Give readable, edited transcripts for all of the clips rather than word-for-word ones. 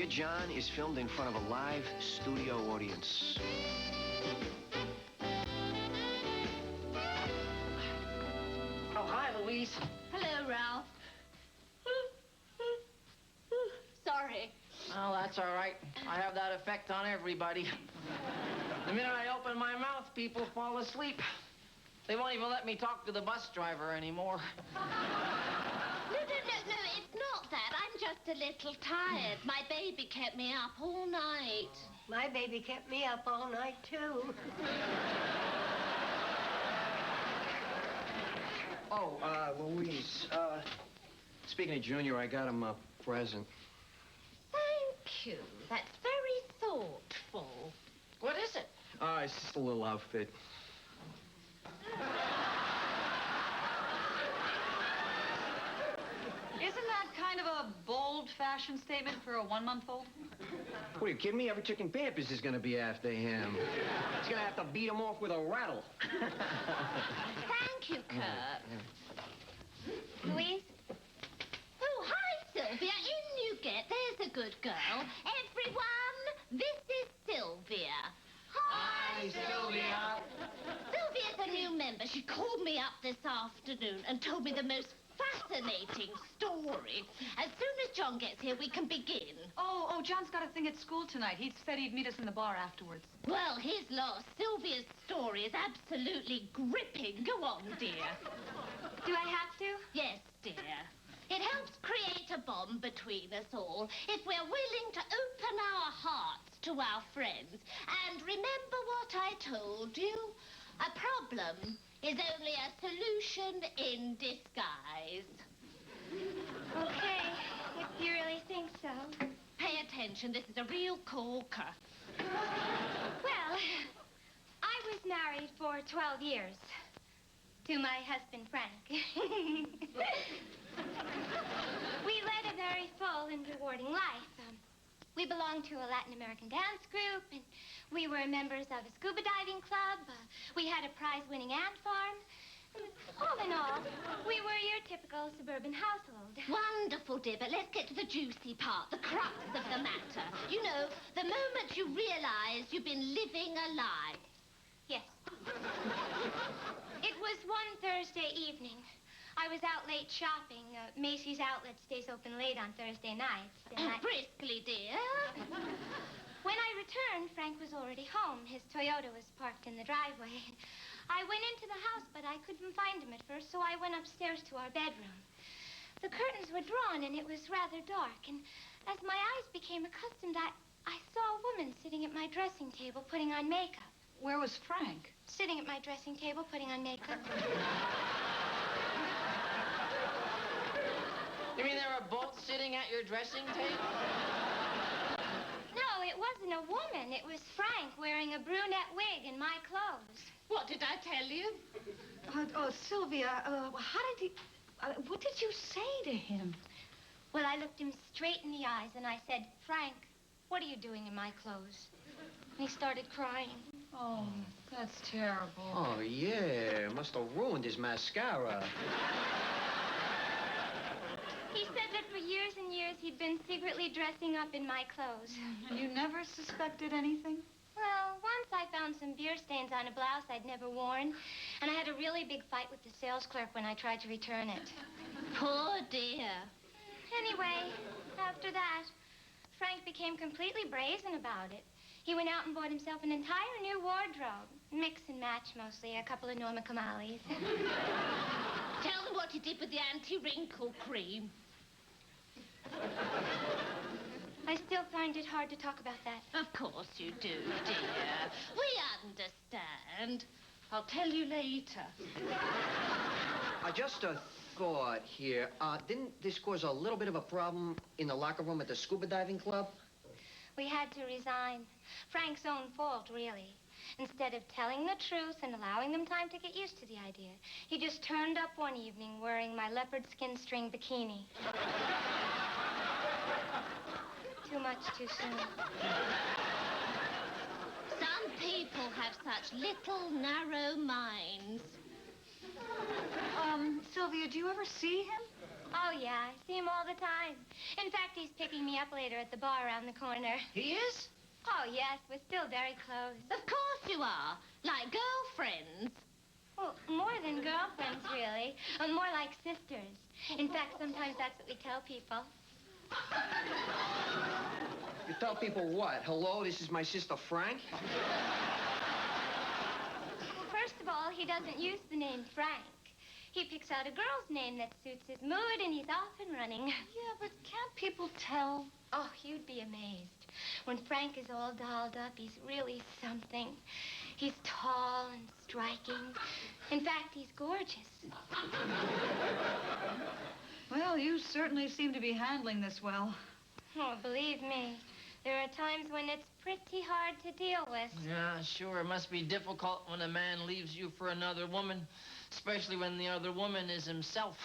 Dear John is filmed in front of a live studio audience. Oh, hi, Louise. Hello, Ralph. Sorry. Oh, that's all right. I have that effect on everybody. The minute I open my mouth, people fall asleep. They won't even let me talk to the bus driver anymore. No, it's not that. I'm just a little tired. My baby kept me up all night. My baby kept me up all night, too. Oh, Louise, speaking of Junior, I got him a present. Thank you. That's very thoughtful. What is it? It's just a little outfit. Isn't that kind of a bold fashion statement for a one-month-old? What, are you kidding me? Every chicken Pampers is gonna be after him. He's gonna have to beat him off with a rattle. Thank you, Kirk. Louise? Oh, hi, Sylvia. In you get. There's a good girl. Everyone, this is Sylvia. Hi, Sylvia. Sylvia's a new member. She called me up this afternoon and told me the most fascinating story. As soon as John gets here, we can begin. Oh, John's got a thing at school tonight. He said he'd meet us in the bar afterwards. Well, he's lost. Sylvia's story is absolutely gripping. Go on, dear. Do I have to? Yes, dear. It helps create a bond between us all if we're willing to open our hearts to our friends. And remember what I told you? A problem is only a solution in disguise. Okay, if you really think so. Pay attention. This is a real corker. Well, I was married for 12 years to my husband, Frank. We led a very full and rewarding life. We belonged to a Latin American dance group, and we were members of a scuba diving club. We had a prize-winning ant farm. All in all, we were your typical suburban household. Wonderful, dear, but let's get to the juicy part, the crux of the matter. You know, the moment you realize you've been living a lie. Yes. It was one Thursday evening. I was out late shopping. Macy's Outlet stays open late on Thursday nights. And Briskly, dear. When I returned, Frank was already home. His Toyota was parked in the driveway. I went into the house, but I couldn't find him at first, so I went upstairs to our bedroom. The curtains were drawn, and it was rather dark. And as my eyes became accustomed, I saw a woman sitting at my dressing table putting on makeup. Where was Frank? Sitting at my dressing table putting on makeup. You mean they were both sitting at your dressing table? No, it wasn't a woman. It was Frank wearing a brunette wig and my clothes. What did I tell you? Sylvia, how did he... what did you say to him? Well, I looked him straight in the eyes and I said, Frank, what are you doing in my clothes? And he started crying. Oh, that's terrible. Oh, yeah. Must have ruined his mascara. He said that for years and years he'd been secretly dressing up in my clothes. And you never suspected anything? Well, once I found some beer stains on a blouse I'd never worn, and I had a really big fight with the sales clerk when I tried to return it. Poor dear. Anyway, after that, Frank became completely brazen about it. He went out and bought himself an entire new wardrobe. Mix and match, mostly. A couple of Norma Kamalis. Tell them what you did with the anti-wrinkle cream. I still find it hard to talk about that. Of course you do, dear. We understand. I'll tell you later. Just a thought here. Didn't this cause a little bit of a problem in the locker room at the scuba diving club? We had to resign. Frank's own fault, really. Instead of telling the truth and allowing them time to get used to the idea, he just turned up one evening wearing my leopard skin string bikini. Too much too soon. Some people have such little, narrow minds. Sylvia, do you ever see him? Oh, yeah, I see him all the time. In fact, he's picking me up later at the bar around the corner. He is? Oh, yes, we're still very close. Of course you are. Like girlfriends. Well, more than girlfriends, really. More like sisters. In fact, sometimes that's what we tell people. You tell people what? Hello, this is my sister Frank? Well, first of all, he doesn't use the name Frank. He picks out a girl's name that suits his mood, and he's off and running. Yeah, but can't people tell? Oh, you'd be amazed. When Frank is all dolled up, he's really something. He's tall and striking. In fact, he's gorgeous. Well, you certainly seem to be handling this well. Oh, believe me, there are times when it's pretty hard to deal with. Yeah, sure. It must be difficult when a man leaves you for another woman, especially when the other woman is himself.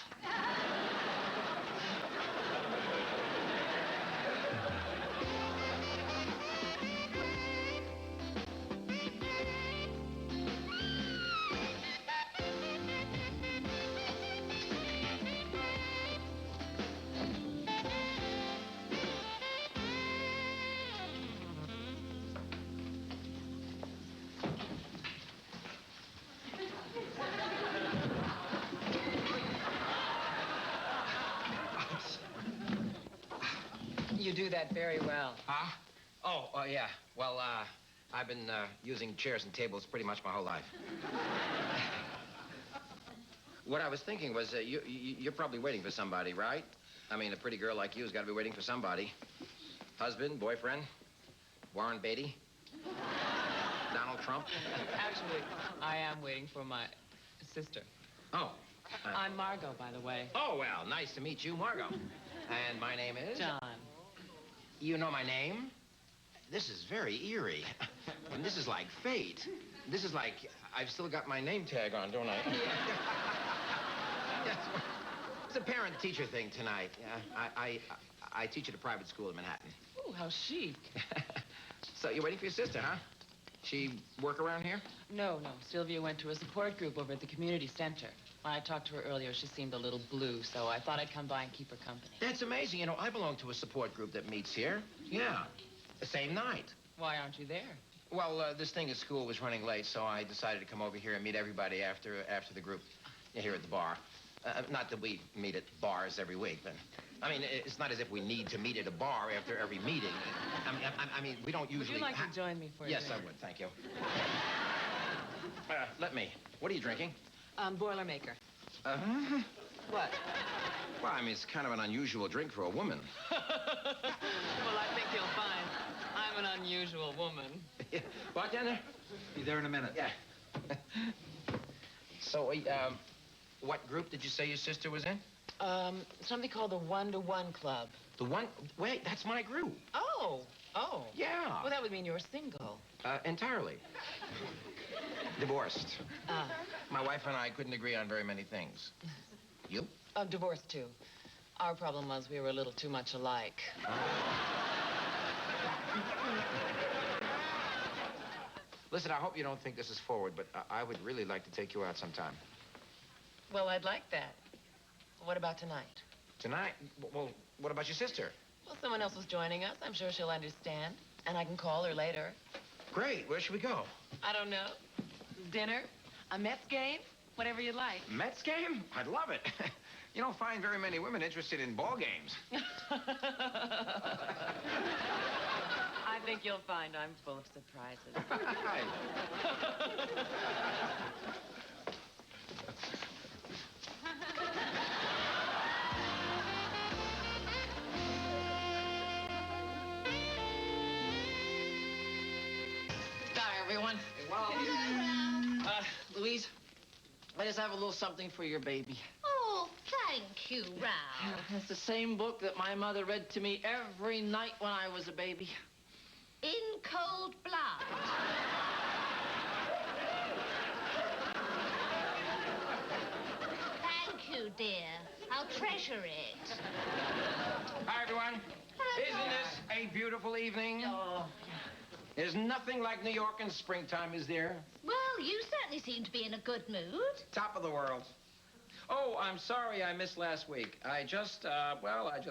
You do that very well. Huh? Oh, yeah. Well, I've been using chairs and tables pretty much my whole life. What I was thinking was, you're probably waiting for somebody, right? I mean, a pretty girl like you's got to be waiting for somebody. Husband, boyfriend, Warren Beatty, Donald Trump. Actually, I am waiting for my sister. Oh. I'm Margo, by the way. Oh, well, nice to meet you, Margo. And my name is? John. You know my name? This is very eerie. And this is like fate. This is like, I've still got my name tag on, don't I? Yes. It's a parent-teacher thing tonight. I teach at a private school in Manhattan. Ooh, how chic. So you're waiting for your sister, huh? She work around here? No. Sylvia went to a support group over at the community center. When I talked to her earlier, she seemed a little blue, so I thought I'd come by and keep her company. That's amazing. You know, I belong to a support group that meets here. Yeah. The same night. Why aren't you there? Well, this thing at school was running late, so I decided to come over here and meet everybody after the group here at the bar. Not that we meet at bars every week, but... I mean, it's not as if we need to meet at a bar after every meeting. I mean, we don't usually... Would you like to join me for a Yes, drink? I would. Thank you. Let me. What are you drinking? Boilermaker. What? Well, I mean, it's kind of an unusual drink for a woman. Well, I think you'll find I'm an unusual woman. Bartender? Be there in a minute. Yeah. So, what group did you say your sister was in? Something called the 1-to-1 Club. The one... Wait, that's my group. Oh. Yeah. Well, that would mean you're single. Entirely. Divorced. Ah. My wife and I couldn't agree on very many things. You? Divorced, too. Our problem was we were a little too much alike. Listen, I hope you don't think this is forward, but I would really like to take you out sometime. Well, I'd like that. What about tonight? Tonight? Well, what about your sister? Well, someone else is joining us. I'm sure she'll understand. And I can call her later. Great. Where should we go? I don't know. Dinner? A Mets game? Whatever you like. Mets game? I'd love it. You don't find very many women interested in ball games. I think you'll find I'm full of surprises. Hi. Everyone. Louise, let us have a little something for your baby. Oh, thank you, Ralph. It's the same book that my mother read to me every night when I was a baby. In cold blood. Thank you, dear. I'll treasure it. Hi, everyone. Isn't this a beautiful evening? Oh. There's nothing like New York in springtime, is there? Well, you certainly seem to be in a good mood. Top of the world. Oh, I'm sorry I missed last week. I just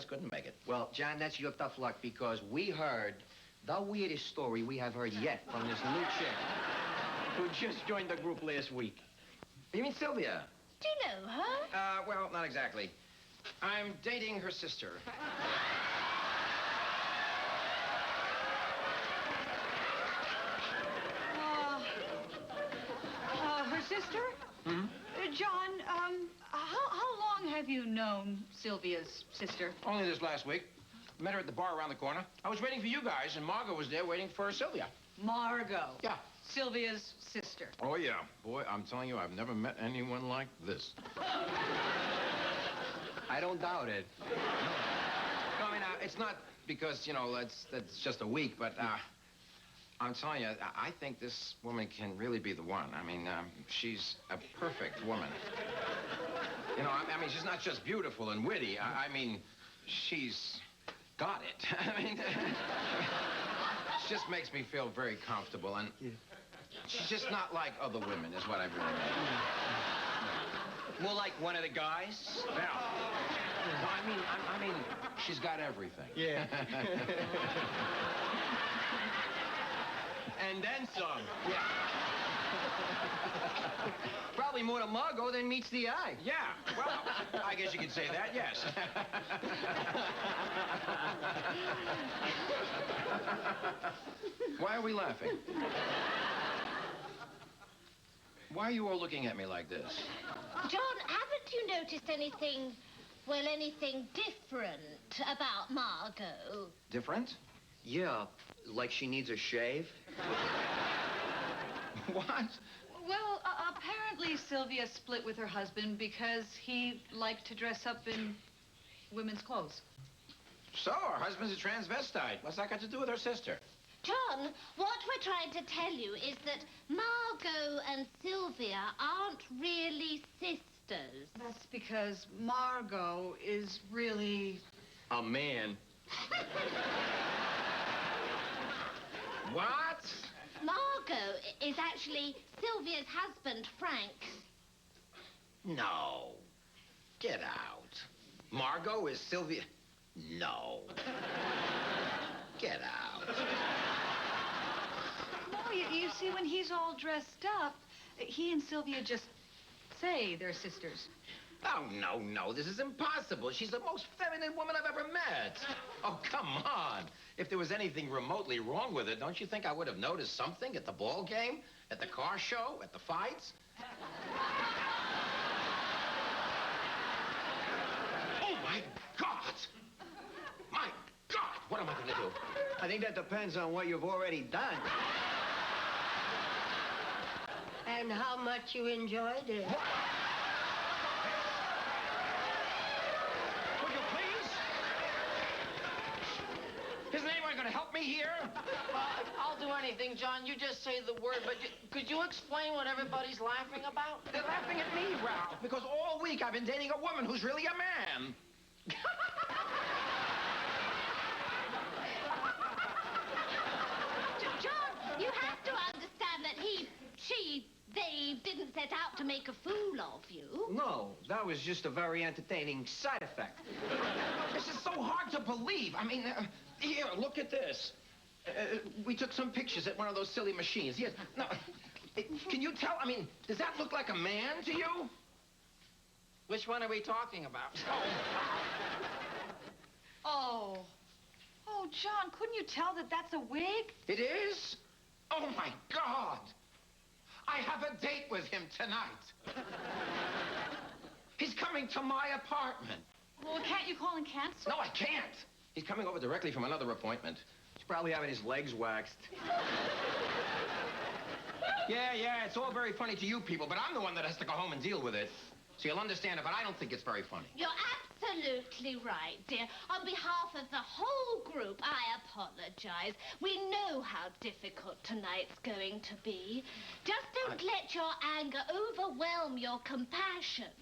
couldn't make it. Well, John, that's your tough luck because we heard the weirdest story we have heard yet from this new chick who just joined the group last week. You mean Sylvia? Do you know her? Well, not exactly. I'm dating her sister. Her sister? Hmm? John, how long have you known Sylvia's sister? Only this last week. Met her at the bar around the corner. I was waiting for you guys, and Margo was there waiting for Sylvia. Margo. Yeah. Sylvia's sister. Oh, yeah. Boy, I'm telling you, I've never met anyone like this. I don't doubt it. No, I mean, it's not because, you know, that's just a week, but, I'm telling you, I think this woman can really be the one. I mean, she's a perfect woman. You know, I mean, she's not just beautiful and witty. I mean, she's got it. I mean, she just makes me feel very comfortable, and she's just not like other women, is what I really mean. More like one of the guys? Yeah. No, I mean, she's got everything. Yeah. And then some. Yeah. Probably more to Margo than meets the eye. Yeah. Well, I guess you could say that, yes. Why are we laughing? Why are you all looking at me like this? John, haven't you noticed anything different about Margo? Different? Yeah, like she needs a shave. What? Well, apparently Sylvia split with her husband because he liked to dress up in women's clothes. So, her husband's a transvestite. What's that got to do with her sister? John, what we're trying to tell you is that Margo and Sylvia aren't really sisters. That's because Margo is really... A man. What? Margo is actually Sylvia's husband, Frank. No. Get out. Margo is Sylvia... No. Get out. No, you see, when he's all dressed up, he and Sylvia just say they're sisters. Oh, no, this is impossible. She's the most feminine woman I've ever met. Oh, come on. If there was anything remotely wrong with it, don't you think I would have noticed something at the ball game, at the car show, at the fights? Oh, my God! My God! What am I going to do? I think that depends on what you've already done. And how much you enjoyed it. Would you please? Isn't anyone going to help me here? I'll do anything, John. You just say the word, but could you explain what everybody's laughing about? They're laughing at me, Ralph, because all week I've been dating a woman who's really a man. John, you have to understand that they didn't set out to make a fool of you. No, that was just a very entertaining side effect. This is so hard to believe. I mean, here, look at this. We took some pictures at one of those silly machines. Yes. Now, can you tell? I mean, does that look like a man to you? Which one are we talking about? Oh, John, couldn't you tell that that's a wig? It is? Oh, my God. I have a date with him tonight. He's coming to my apartment. Well, can't you call and cancel? No, I can't. He's coming over directly from another appointment. He's probably having his legs waxed. Yeah, it's all very funny to you people, but I'm the one that has to go home and deal with it. So you'll understand it, but I don't think it's very funny. You're absolutely right, dear. On behalf of the whole group, I apologize. We know how difficult tonight's going to be. Just don't let your anger overwhelm your compassion.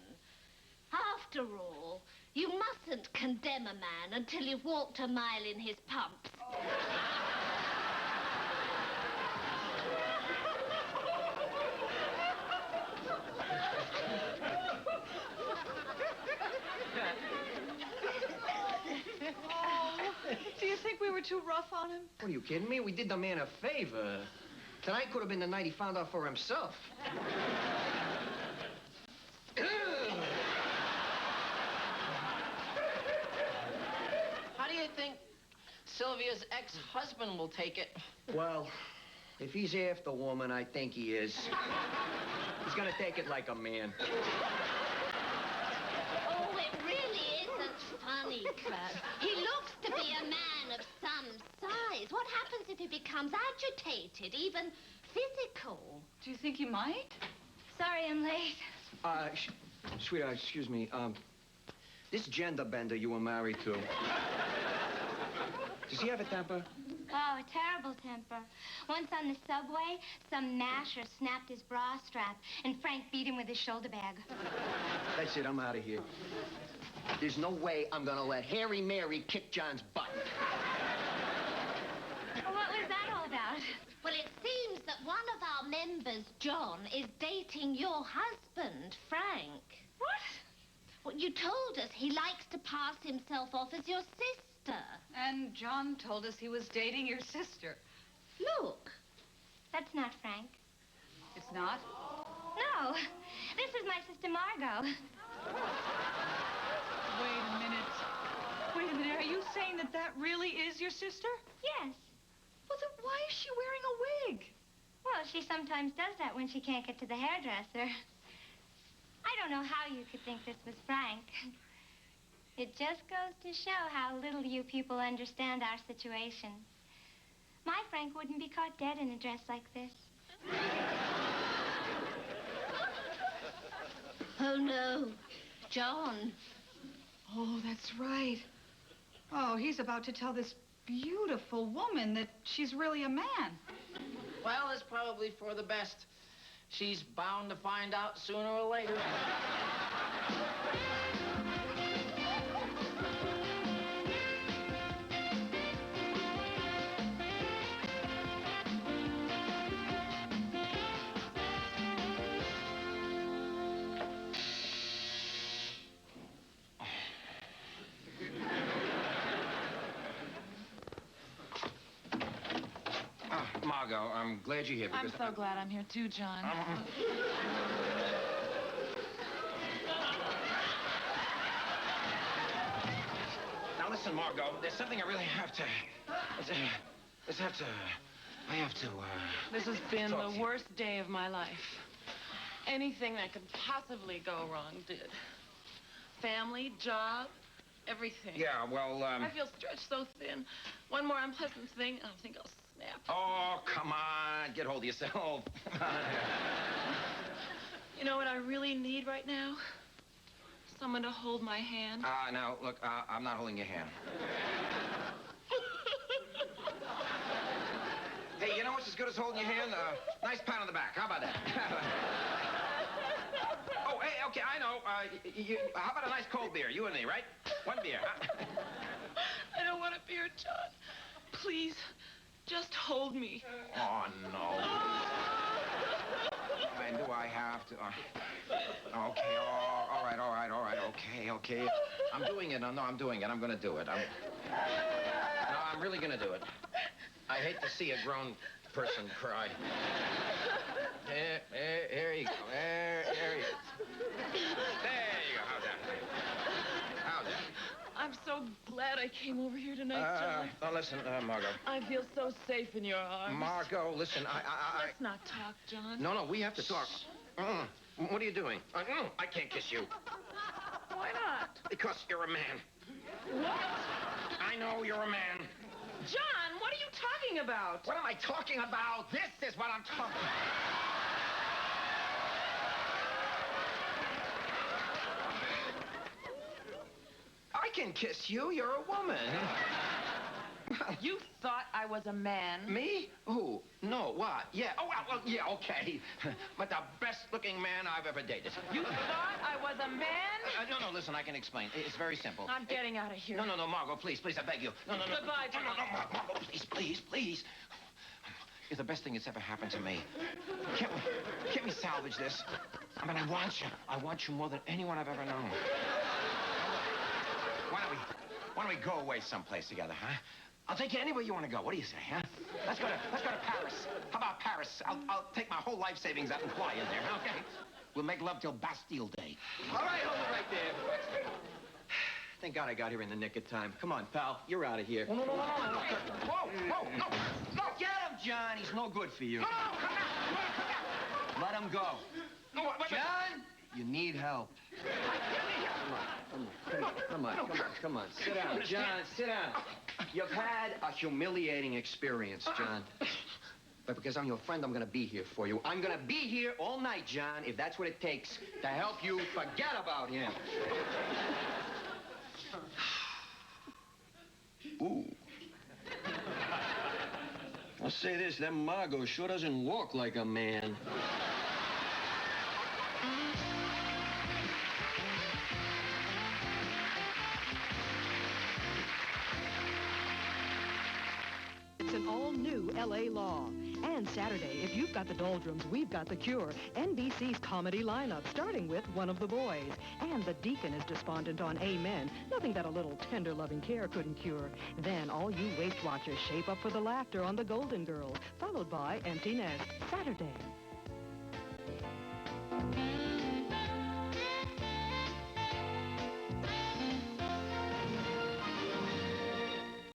After all, you mustn't condemn a man until you've walked a mile in his pumps. were too rough on him? What, are you kidding me? We did the man a favor. Tonight could have been the night he found out for himself. How do you think Sylvia's ex-husband will take it? Well, if he's after woman, I think he is. He's gonna take it like a man. Oh, it really isn't funny, Kirk. He looks to be a man of some size. What happens if he becomes agitated, even physical? Do you think he might? Sorry I'm late. Sweetheart, excuse me. This gender bender you were married to, does he have a temper? Oh, a terrible temper. Once on the subway, some masher snapped his bra strap, and Frank beat him with his shoulder bag. That's it, I'm out of here. There's no way I'm gonna let Harry Mary kick John's butt. Well, what was that all about? Well, it seems that one of our members, John, is dating your husband, Frank. What? Well, you told us he likes to pass himself off as your sister. And John told us he was dating your sister. Look. That's not Frank. It's not? No, this is my sister Margo. Wait a minute. Wait a minute. Are you saying that that really is your sister? Yes. Well, then why is she wearing a wig? Well, she sometimes does that when she can't get to the hairdresser. I don't know how you could think this was Frank. It just goes to show how little you people understand our situation. My Frank wouldn't be caught dead in a dress like this. Oh, no. John. Oh, that's right. Oh, he's about to tell this beautiful woman that she's really a man. Well, it's probably for the best. She's bound to find out sooner or later. Margo, I'm glad you're here because... I'm so glad I'm here too, John. Now listen, Margo, there's something I really have to... I have to, This has been talk to the you. worst day of my life. Anything that could possibly go wrong did. Family, job, everything. Yeah, well, I feel stretched so thin. One more unpleasant thing, and I think I'll snap. Oh, come on. Get hold of yourself. You know what I really need right now? Someone to hold my hand. Now, look, I'm not holding your hand. Hey, you know what's as good as holding your hand? Nice pat on the back. How about that? Oh, hey, okay, I know. How about a nice cold beer? You and me, right? One beer, huh? I don't want a beer, John. Please, just hold me. Oh, no. And do I have to? Okay, all right, okay. I'm doing it. No, I'm doing it. I'm going to do it. I'm really going to do it. I hate to see a grown person cry. Here you go. There you go. There you go. How's that? How's that? I'm so glad I came over here tonight, John. Oh, listen, Margo. I feel so safe in your arms. Margo, listen, Let's not talk, John. No, we have to talk. What are you doing? I can't kiss you. Why not? Because you're a man. What? I know you're a man. John, what are you talking about? What am I talking about? This is what I'm talking about. I can kiss you. You're a woman. You thought I was a man. Me? Who? No, what? Yeah. Oh, well, yeah, okay. But the best-looking man I've ever dated. You thought I was a man? No, listen, I can explain. It's very simple. I'm getting out of here. No, Margo, please, I beg you. No. Goodbye, John. No, Margo, please. You're the best thing that's ever happened to me. Can't we salvage this? I mean, I want you. I want you more than anyone I've ever known. Why don't we go away someplace together, huh? I'll take you anywhere you want to go. What do you say, huh? Let's go to Paris. How about Paris? I'll take my whole life savings out and fly in there, okay? We'll make love till Bastille Day. All right, hold it right there. Thank God I got here in the nick of time. Come on, pal. You're out of here. No. Whoa, no. Get him, John. He's no good for you. No, come on. Let him go. No, wait. John, you need help. Come on. Sit down, John. Sit down. You've had a humiliating experience, John. But because I'm your friend, I'm going to be here for you. I'm going to be here all night, John, if that's what it takes to help you forget about him. Ooh. I'll say this, that Margo sure doesn't walk like a man. It's an all-new L.A. law. And Saturday, if you've got the doldrums, we've got the cure. NBC's comedy lineup, starting with One of the Boys. And the deacon is despondent on Amen. Nothing that a little tender loving care couldn't cure. Then all you waist watchers shape up for the laughter on The Golden Girl, followed by Empty Nest, Saturday.